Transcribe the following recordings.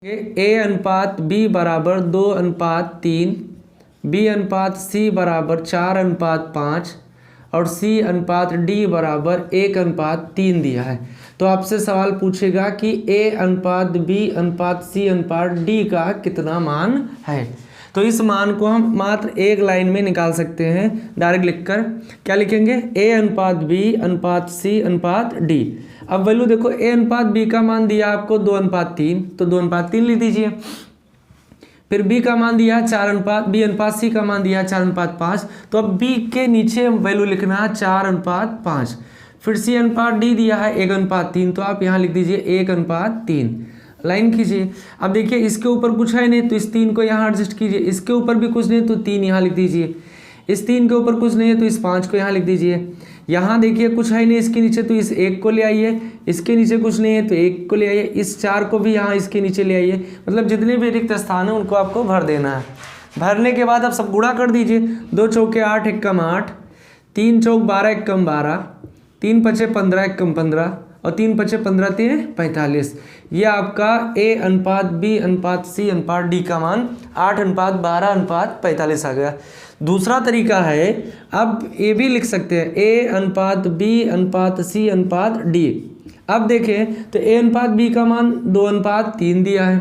ए अनुपात बी बराबर 2:3, बी अनुपात सी बराबर 4:5 और सी अनुपात डी बराबर 1:3 दिया है। तो आपसे सवाल पूछेगा कि ए अनुपात बी अनुपात सी अनुपात डी का कितना मान है। तो इस मान को हम मात्र एक लाइन में निकाल सकते हैं डायरेक्ट लिखकर। क्या लिखेंगे? ए अनुपात बी अनुपात सी अनुपात डी। अब वैल्यू देखो, ए अनुपात बी का मान दिया आपको 2:3, तो 2:3 लिख दीजिए। फिर बी का मान दिया 4 बी अनुपात सी का मान दिया 4:5, तो अब बी के नीचे वैल्यू लिखना है 4:5। फिर सी अनुपात डी दिया है 1:3, तो आप यहाँ लिख दीजिए 1:3। लाइन खींचिए। अब देखिए इसके ऊपर कुछ है नहीं तो इस 3 को यहाँ एडजस्ट कीजिए, इसके ऊपर भी कुछ नहीं तो 3 यहाँ लिख दीजिए, इस 3 के ऊपर कुछ नहीं है तो इस 5 को यहाँ लिख दीजिए। यहाँ देखिए कुछ है नहीं इसके नीचे तो इस 1 को ले आइए, इसके नीचे कुछ नहीं है तो 1 को ले आइए, इस 4 को भी यहाँ इसके नीचे ले आइए। मतलब जितने भी रिक्त स्थान है उनको आपको भर देना है। भरने के बाद आप सब गुणा कर दीजिए। 2 चौके 8 एकम 8, 3 चौक 12 एकम 12, 3 पचे 15 एकम 15 और 3 पचे 15 3 45। ये आपका ए अनुपात बी अनुपात सी अनुपात डी का मान 8:12:45 आ गया। दूसरा तरीका है, अब ए भी लिख सकते हैं, ए अनुपात बी अनुपात सी अनुपात डी। अब देखें तो ए अनुपात बी का मान 2:3 दिया है,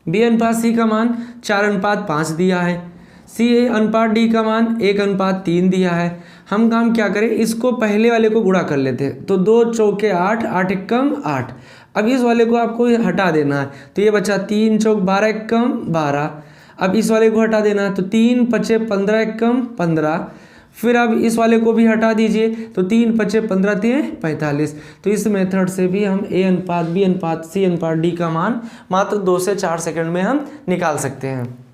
बी अनुपात सी का मान 4:5 दिया है, सी अनुपात डी का मान 1:3 दिया है। हम काम क्या करें, इसको पहले वाले को गुणा कर लेते हैं। तो 2 चौके 8, 8 एकम 8। अब इस वाले को आपको हटा देना है, तो ये बचा 3 चौक 12 एकम 12। अब इस वाले को हटा देना है तो 3 पचे 15 एकम 15। फिर अब इस वाले को भी हटा दीजिए तो 3 पचे 15 3 45। तो इस मेथड से भी हम ए अनुपात बी अनुपात सी अनुपात डी का मान मात्र 2 से 4 सेकंड में हम निकाल सकते हैं।